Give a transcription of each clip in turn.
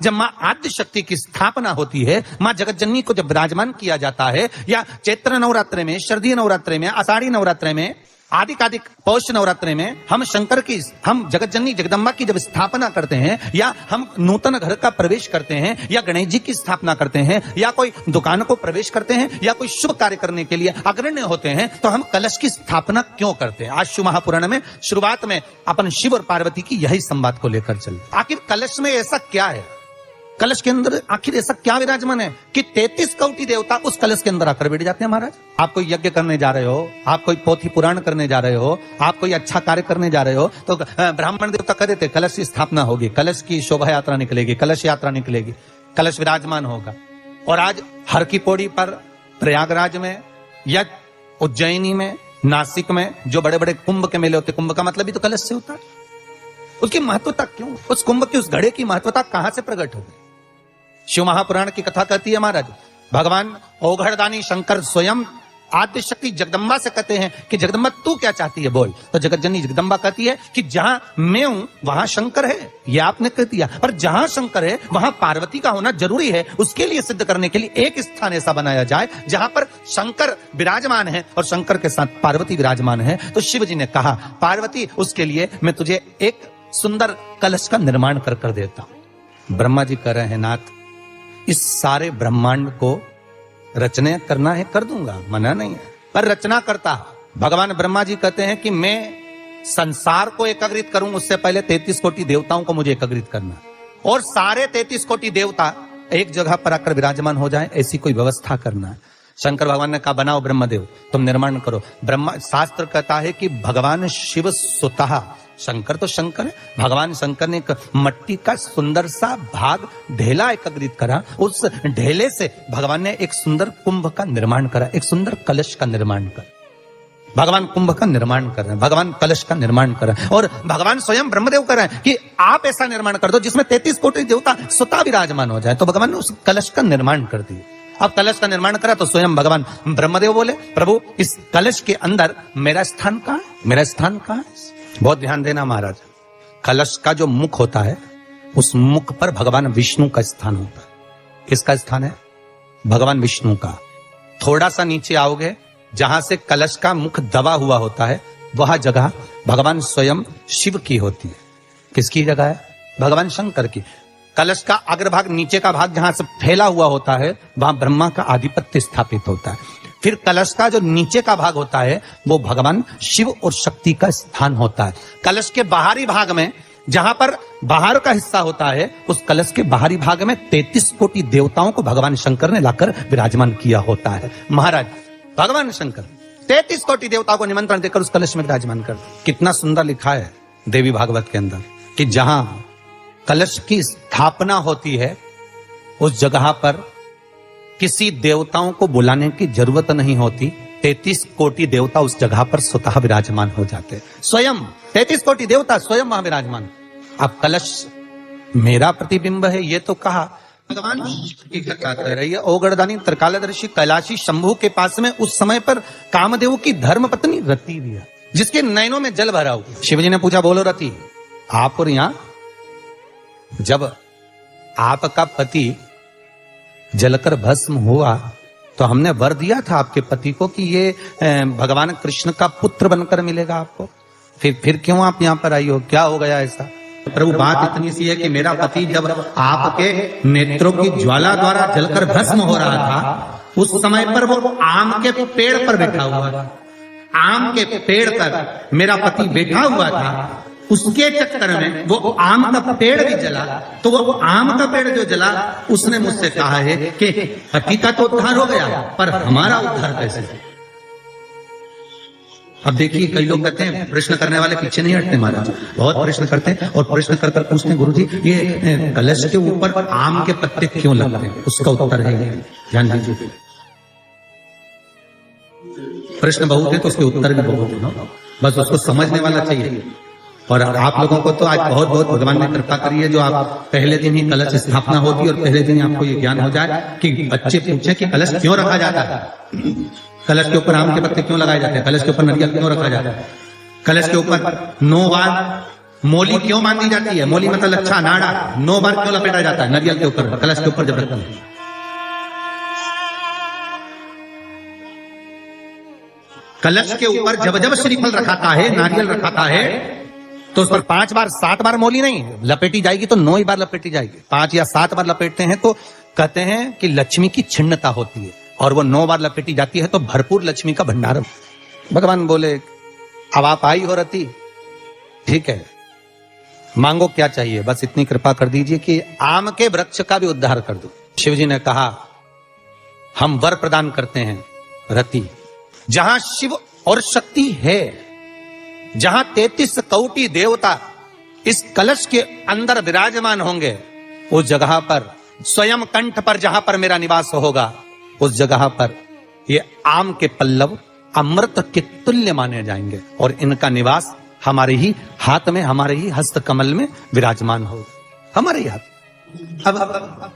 जब माँ आद्य शक्ति की स्थापना होती है, माँ जगतजननी को जब विराजमान किया जाता है, या चैत्र नवरात्रि में, शरदीय नवरात्रि में, आषाढ़ी नवरात्रि में, आदिक पौष नवरात्रि में हम जगतजननी जगदम्बा की जब स्थापना करते हैं, या हम नूतन घर का प्रवेश करते हैं, या गणेश जी की स्थापना करते हैं, या कोई दुकान को प्रवेश करते हैं, या कोई शुभ कार्य करने के लिए अग्रण्य होते हैं, तो हम कलश की स्थापना क्यों करते हैं? आज शिव महापुराण में शुरुआत में अपन शिव और पार्वती की यही संवाद को लेकर चले। आखिर कलश में ऐसा क्या है? कलश के अंदर आखिर ऐसा क्या विराजमान है कि 33 कोटि देवता उस कलश के अंदर आकर बैठ जाते हैं? महाराज, आप कोई यज्ञ करने जा रहे हो, आप कोई पोथी पुराण करने जा रहे हो, आप कोई अच्छा कार्य करने जा रहे हो, तो ब्राह्मण देवता कह देते कलश की स्थापना होगी, कलश की शोभा यात्रा निकलेगी, कलश यात्रा निकलेगी, कलश विराजमान होगा। और आज हर की पौड़ी पर, प्रयागराज में, या उज्जैनी में, नासिक में जो बड़े बड़े कुंभ के मेले होते, कुंभ का मतलब भी तो कलश से होता है। उसकी महत्वता क्यों? उस कुंभ की, उस घड़े की महत्वता कहां से प्रकट हो गई? शिव महापुराण की कथा कहती है महाराज, भगवान ओघड़दानी शंकर स्वयं आद्य शक्ति जगदम्बा से कहते हैं कि जगदम्बा तू क्या चाहती है बोल। तो जगतजननी जगदम्बा कहती है कि जहां मैं हूं वहां शंकर है। ये आपने कह दिया, पर जहां शंकर है वहां पार्वती का होना जरूरी है। उसके लिए सिद्ध करने के लिए एक स्थान ऐसा बनाया जाए जहां पर शंकर विराजमान है और शंकर के साथ पार्वती विराजमान है। तो शिव जी ने कहा, पार्वती उसके लिए मैं तुझे एक सुंदर कलश का निर्माण कर देता हूं। ब्रह्मा जी कह रहे हैं, नाथ इस सारे ब्रह्मांड को रचना करना है, कर दूंगा, मना नहीं है, पर रचना करता भगवान ब्रह्मा जी कहते हैं कि मैं संसार को एकत्रित करूं, उससे पहले 33 कोटि देवताओं को मुझे एकत्रित करना, और सारे 33 कोटि देवता एक जगह पर आकर विराजमान हो जाएं, ऐसी कोई व्यवस्था करना है। शंकर भगवान ने कहा, बनाओ ब्रह्मदेव, तुम निर्माण करो। ब्रह्मा, शास्त्र कहता है कि भगवान शिव स्वतः, शंकर तो शंकर है, भगवान शंकर ने एक मट्टी का सुंदर सा भाग ढेला एकत्रित करा, उस ढेले से भगवान ने एक सुंदर कुंभ का निर्माण करा, एक सुंदर कलश का निर्माण करा। भगवान कुंभ का निर्माण कर रहे हैं, भगवान कलश का निर्माण कर रहे हैं, और भगवान स्वयं ब्रह्मदेव कर रहे हैं कि आप ऐसा निर्माण कर दो जिसमें 33 कोटि देवता स्वतः विराजमान हो जाए। तो भगवान ने उस कलश का निर्माण कर दिया। अब कलश का निर्माण करा तो स्वयं भगवान ब्रह्मदेव बोले, प्रभु इस कलश के अंदर मेरा स्थान कहां है? मेरा स्थान कहां है? बहुत ध्यान देना महाराज, कलश का जो मुख होता है उस मुख पर भगवान विष्णु का स्थान होता है। किसका स्थान है? भगवान विष्णु का। थोड़ा सा नीचे आओगे, जहां से कलश का मुख दबा हुआ होता है, वह जगह भगवान स्वयं शिव की होती है। किसकी जगह है? भगवान शंकर की। कलश का अग्रभाग, नीचे का भाग जहां से फैला हुआ होता है, वहां ब्रह्मा का आधिपत्य स्थापित होता है। फिर कलश का जो नीचे का भाग होता है वो भगवान शिव और शक्ति का स्थान होता है। कलश के बाहरी भाग में, जहां पर बाहर का हिस्सा होता है, उस कलश के बाहरी भाग में 33 कोटि देवताओं को भगवान शंकर ने लाकर विराजमान किया होता है। महाराज भगवान शंकर 33 कोटि देवताओं को निमंत्रण देकर उस कलश में विराजमान कर। कितना सुंदर लिखा है देवी भागवत के अंदर कि जहां कलश की स्थापना होती है उस जगह पर किसी देवताओं को बुलाने की जरूरत नहीं होती। 33 कोटि देवता उस जगह पर स्वतः विराजमान हो जाते, स्वयं 33 कोटि देवता स्वयं वहां विराजमान। अब कलश मेरा प्रतिबिंब है ये तो कहा, भगवान की कथा कर रही है। ओगड़दानी त्रिकालदर्शी कैलाशी शंभु के पास में उस समय पर कामदेव की धर्म पत्नी रति भी है, जिसके नयनों में जल भरा हुआ। शिवजी ने पूछा, बोलो रति, आप और यहां जब आपका पति जलकर भस्म हुआ तो हमने वर दिया था आपके पति को कि ये भगवान कृष्ण का पुत्र बनकर मिलेगा आपको, फिर क्यों आप यहाँ पर आई हो? क्या हो गया ऐसा? प्रभु बात इतनी सी है कि मेरा पति जब आपके नेत्रों की ज्वाला द्वारा जलकर भस्म हो रहा था, उस समय पर वो आम के पेड़ पर बैठा हुआ था। आम के पेड़ पर मेरा पति बैठा हुआ था, उसके चक्कर में वो आम का पेड़ भी जला। तो वो आम का पेड़ जो जला, उसने मुझसे कहा है कि पति का तो उद्धार हो गया, पर हमारा उद्धार कैसे? अब देखिए, कई लोग कहते हैं प्रश्न करने वाले पीछे नहीं हटते महाराज, बहुत प्रश्न करते हैं और प्रश्न कर कर पूछते हैं, गुरुजी ये कलश के ऊपर आम के पत्ते क्यों लगते हैं? उसका उत्तर है, ध्यान दीजिए, प्रश्न बहुत है तो उसके उत्तर भी बहुत है, बस उसको समझने वाला चाहिए। और आप लोगों को तो आज बहुत बहुत भगवान ने कृपा करी है, जो आप पहले दिन ही कलश स्थापना होती और पहले दिन ही आपको ये ज्ञान हो जाए कि बच्चे पूछे कि कलश क्यों रखा जाता है, कलश के ऊपर आम के पत्ते क्यों लगाए जाते हैं, कलश के ऊपर नरियल क्यों रखा जाता है, कलश के ऊपर 9 बार मोली क्यों बांधी जाती है? मोली मतलब लच्छा नाड़ा 9 बार क्यों लपेटा जाता है? नारियल के ऊपर, कलश के ऊपर जब रखते हैं। कलश के ऊपर जब जब श्रीफल रखाता है, नारियल रखाता है, तो उस पर 5 बार 7 बार मोली नहीं लपेटी जाएगी, तो 9 ही बार लपेटी जाएगी। 5 या 7 बार लपेटते हैं तो कहते हैं कि लक्ष्मी की छिन्नता होती है, और वो 9 बार लपेटी जाती है तो भरपूर लक्ष्मी का भंडार। भगवान बोले अब आप आई हो रती, ठीक है, मांगो क्या चाहिए, बस इतनी कृपा कर दीजिए कि आम के वृक्ष का भी उद्धार कर दो। शिव जी ने कहा हम वर प्रदान करते हैं रति, जहां शिव और शक्ति है, जहां 33 कोटि देवता इस कलश के अंदर विराजमान होंगे, उस जगह पर स्वयं कंठ पर जहां पर मेरा निवास होगा, उस जगह पर ये आम के पल्लव अमृत के तुल्य माने जाएंगे, और इनका निवास हमारे ही हाथ में, हमारे ही हस्त कमल में विराजमान हो, हमारे ही हाथ। अब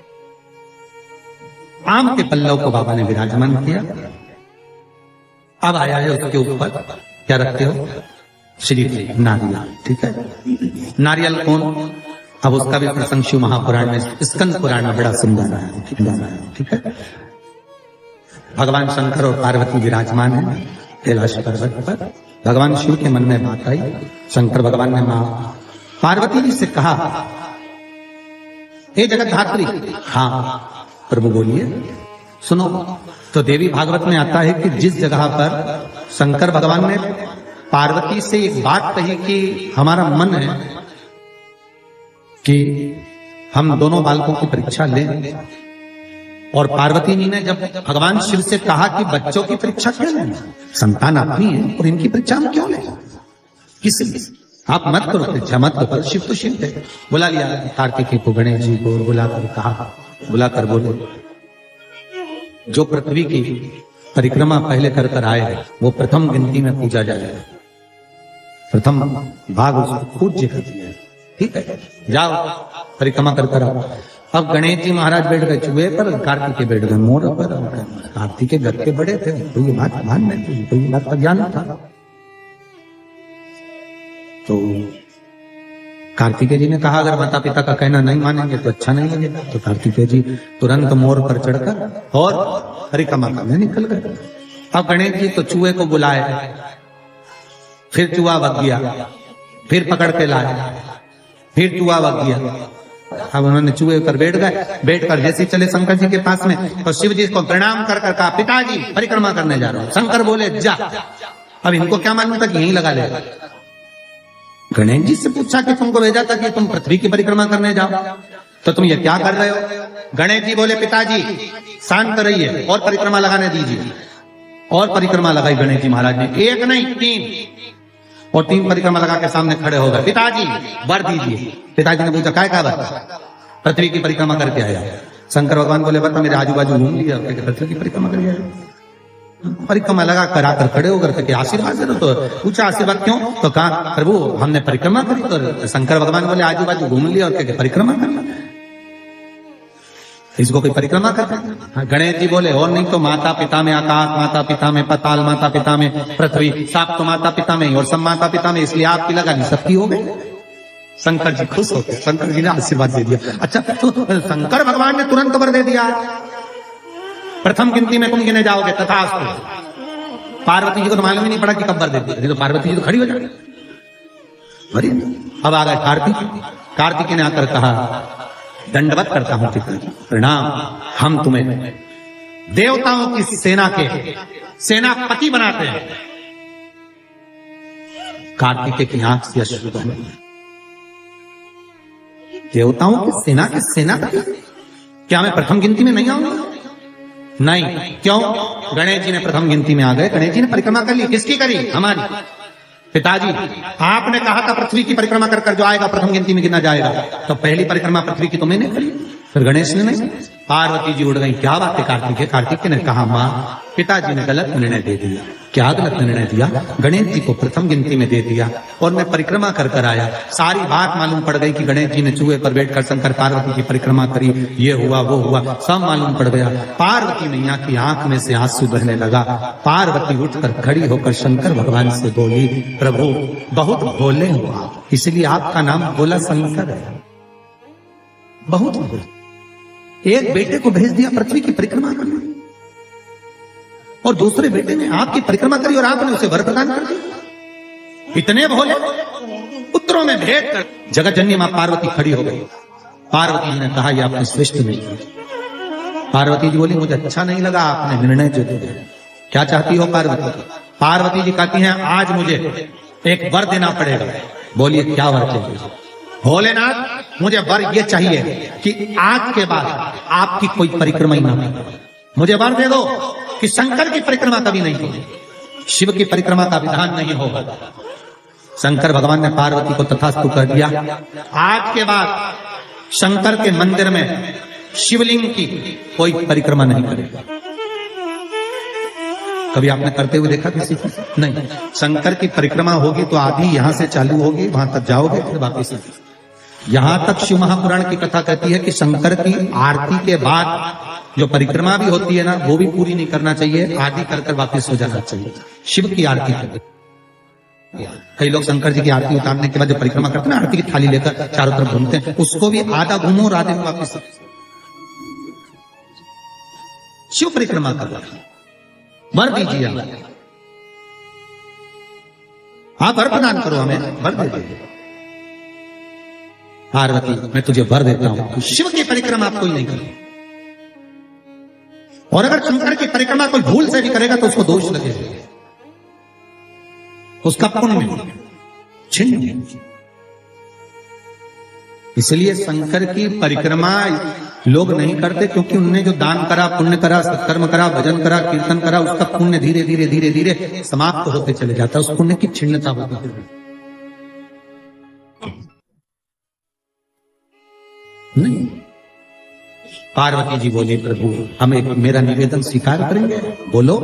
आम के पल्लव को बाबा ने विराजमान किया। अब आया है उसके ऊपर क्या रखते हो? श्रीफल, नारियल, ठीक है। नारियल कौन? अब उसका भी प्रसंग शिव महापुराण में, स्कंद पुराण में बड़ा सुंदर है, ठीक है। भगवान शंकर और पार्वती विराजमान है कैलाश पर्वत पर। भगवान शिव के मन में बात आई, शंकर भगवान ने मां पार्वती जी से कहा हे जगतधात्री, हाँ प्रभु बोलिए, सुनो। तो देवी भागवत में आता है कि जिस जगह पर शंकर भगवान ने पार्वती से एक बात कही कि हमारा मन है कि हम दोनों बालकों की परीक्षा लें, और पार्वती जी ने जब भगवान शिव से कहा कि बच्चों की परीक्षा क्यों लें, संतान अपनी है और इनकी परीक्षा हम क्यों लें, किसलिए आप मत करो परीक्षा, मत करो। शिव तो शिव थे, बुला लिया कार्तिकेय को, गणेश जी को बुलाकर कहा, बुलाकर बोले जो पृथ्वी की परिक्रमा पहले कर कर आए वो प्रथम गिनती में पूजा जाएगा, प्रथम भाग उसको पूज्य कर दिया, ठीक है, जाओ परिक्रमा कर कर आओ। अब गणेश जी महाराज बैठ गए चूहे पर, कार्तिकेय बैठ गए मोर पर। कार्तिकेय घर के बड़े थे, तो ये बात ध्यान नहीं थी, तो ये बात का ज्ञान था। तो कार्तिकेय जी ने कहा अगर माता पिता का कहना नहीं मानेंगे तो अच्छा नहीं लगेगा। तो कार्तिकेय जी तुरंत मोर पर चढ़कर और परिक्रमा करने निकल गए। अब गणेश जी तो चूहे को बुलाए, फिर चूहा भग गया, फिर पकड़ के लाए, फिर चूहा भग गया। अब उन्होंने चूहे पर बैठ गए, बैठकर जैसे चले शंकर जी के पास में, तो शिव जी को प्रणाम कर कर कहा पिताजी परिक्रमा करने जा रहा हूं। शंकर बोले जा। अब इनको क्या मालूम था कि यहीं लगा ले। गणेश जी से पूछा कि तुमको भेजा था कि तुम पृथ्वी की परिक्रमा करने जाओ, तो तुम ये क्या कर रहे हो? गणेश जी बोले पिताजी शांत रहिए और परिक्रमा लगाने दीजिए। और परिक्रमा लगाई गणेश जी महाराज ने, एक नहीं 3, और 3 परिक्रमा लगा के सामने खड़े हो गए। पिताजी वर दीजिए। पिताजी ने पूछा क्या बात? पृथ्वी की परिक्रमा करके आया। शंकर भगवान बोले बता मेरे आजू बाजू घूम लिया, पृथ्वी की परिक्रमा करके आया। परिक्रमा लगा कर आकर खड़े होकर के आशीर्वाद दे। तो पूछा आशीर्वाद क्यों? तो कहा प्रभु हमने परिक्रमा करी। तो शंकर भगवान बोले आजू बाजू घूम लिया और क्या परिक्रमा करना, इसको कोई परिक्रमा करता है? गणेश जी बोले और नहीं तो माता पिता में आकाश, माता पिता में पताल, माता पिता में पृथ्वी, साप तो माता पिता में और सब माता पिता में, इसलिए आपकी लगानी सबकी हो गई। शंकर जी खुश होते, शंकर जी ने आशीर्वाद दे दिया। अच्छा तो शंकर भगवान ने तुरंत वर दे दिया, प्रथम गिनती में तुम गिने जाओगे तथास्तु। पार्वती जी को तो मालूम ही नहीं पड़ा कि कब वर देती, तो पार्वती जी तो खड़ी हो जाती। अब आ गए कार्तिक। कार्तिक ने आकर कहा दंडवत करता हूं पिताजी, प्रणाम, हम तुम्हें देवताओं की सेना के सेनापति बनाते हैं। कार्तिकेय की आंख से अश्रु बहे। देवताओं की सेना के सेनापति? क्या मैं प्रथम गिनती में नहीं आऊंगा? नहीं। क्यों? गणेश जी ने प्रथम गिनती में आ गए। गणेश जी ने परिक्रमा कर ली। किसकी करी? हमारी। पिताजी आपने कहा था पृथ्वी की परिक्रमा कर कर जो आएगा प्रथम गिनती में गिना जाएगा, तो पहली परिक्रमा पृथ्वी की तुमने नहीं करी, फिर गणेश ने नहीं। पार्वती जी उड़ गई। क्या बात है कार्तिकेय? कार्तिकेय ने कहा, माँ पिताजी ने गलत निर्णय दे दिया। क्या गलत निर्णय दिया? गणेश जी को प्रथम गिनती में दे दिया और मैं परिक्रमा कर कर आया। सारी बात मालूम पड़ गई कि गणेश जी ने चूहे पर बैठकर शंकर पार्वती की परिक्रमा करी, ये हुआ वो हुआ, सब मालूम पड़ गया। पार्वती मैया की आंख में से आंसू बहने लगा। पार्वती उठकर खड़ी होकर शंकर भगवान से बोली, प्रभु बहुत भोले हुआ, इसलिए आपका नाम भोला शंकर है। बहुत भोले। एक बेटे को भेज दिया पृथ्वी की परिक्रमा करने और दूसरे बेटे ने आपकी परिक्रमा करी और आपने उसे वर प्रदान कर दिया। इतने भोले। पुत्रों में भेद कर जगत जननी मां पार्वती खड़ी हो गई। पार्वती जी ने कहा, यह आपने श्रेष्ठ नहीं किया। पार्वती जी बोली, मुझे अच्छा नहीं लगा आपने निर्णय जो दिया। क्या चाहती हो पार्वती? पार्वती जी कहती हैं, आज मुझे एक वर देना पड़ेगा। बोलिए क्या वर चाहिए? भोलेनाथ मुझे वर ये चाहिए कि आज के बाद आपकी कोई परिक्रमा ही ना करे। मुझे वर दे दो कि शंकर की परिक्रमा कभी नहीं होगी, शिव की परिक्रमा का विधान नहीं होगा। शंकर भगवान ने पार्वती को तथास्तु कर दिया। आज के बाद शंकर के मंदिर में शिवलिंग की कोई परिक्रमा नहीं करेगा। कभी आपने करते हुए देखा किसी को? नहीं। शंकर की परिक्रमा होगी तो आधी यहां से चालू होगी, वहां तक जाओगे, फिर वापिस। यहां तक शिव महापुराण की कथा कहती है कि शंकर की आरती के बाद जो परिक्रमा भी होती है ना, वो भी पूरी नहीं करना चाहिए, आदि कर वापस हो जाना चाहिए। शिव की आरती करते, कई लोग शंकर जी की आरती उतारने के बाद जो परिक्रमा करते हैं ना, आरती की थाली लेकर चारों तरफ घूमते हैं, उसको भी आधा घूमो और आधे में वापस। शिव परिक्रमा कर रहा है। वर दीजिए आप, वर प्रदान करो, हमें वर दे दीजिए। पार्वती मैं तुझे वर देता हूं, शिव की परिक्रमा आप कोई नहीं करे, और अगर शंकर की परिक्रमा कोई भूल से भी करेगा तो उसको दोष लगेगा, उसका पुण्य छिन्न। इसलिए शंकर की परिक्रमा लोग नहीं करते, क्योंकि उनने जो दान करा, पुण्य करा, सत्कर्म करा, भजन करा, कीर्तन करा, उसका पुण्य धीरे धीरे धीरे धीरे समाप्त होते चले जाता है, उस पुण्य की छिन्नता होती है। नहीं। पार्वती जी बोली, प्रभु हम एक मेरा निवेदन स्वीकार करेंगे। बोलो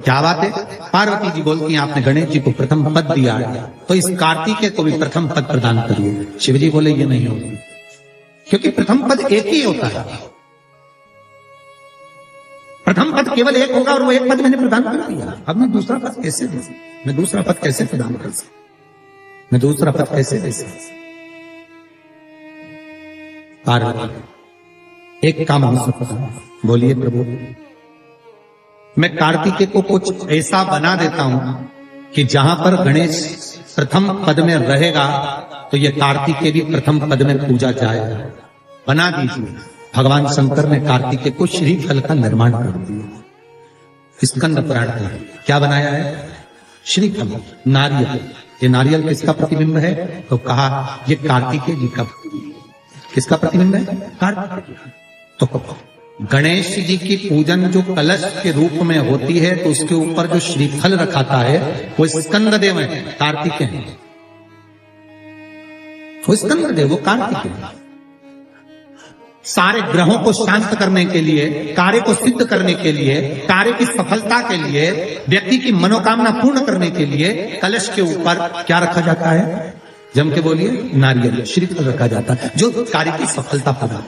क्या बात है? पार्वती जी बोलती हैं, आपने गणेश जी को प्रथम पद दिया है, तो इस कार्तिकेय को भी प्रथम पद प्रदान करिए। शिव जी बोले, ये नहीं होगी, क्योंकि प्रथम पद एक ही होता है। प्रथम पद केवल एक होगा और वो एक पद मैंने प्रदान कर दिया। अब मैं दूसरा पद कैसे दे सकता? मैं दूसरा पद कैसे प्रदान कर सकता? मैं दूसरा पद कैसे दे सकता? पार्वती एक काम हो सकता है। बोलिए प्रभु, मैं कार्तिकेय को कुछ ऐसा बना देता हूं कि जहां पर गणेश प्रथम पद में रहेगा तो ये कार्तिकेय भी प्रथम पद में पूजा जाएगा। बना दीजिए। भगवान शंकर ने कार्तिकेय को श्रीफल का निर्माण कर दिया। स्कंद पुराण में क्या बनाया है? श्रीफल, नारियल। ये नारियल किसका प्रतिबिंब है? तो कहा ये कार्तिकेय जी का। किसका प्रतिबिंब है? कार्तिकेय। तो गणेश जी की पूजन जो कलश के रूप में होती है, तो उसके ऊपर जो श्रीफल रखाता है वो स्कंद देव है, कार्तिकेय है। वो स्कंद देव, वो कार्तिकेय है। सारे ग्रहों को शांत करने के लिए, कार्य को सिद्ध करने के लिए, कार्य की सफलता के लिए, व्यक्ति की मनोकामना पूर्ण करने के लिए कलश के ऊपर क्या रखा जाता है? जम के बोलिए, नारियल, श्रीफल रखा जाता है, जो कार्य की सफलता प्रदान।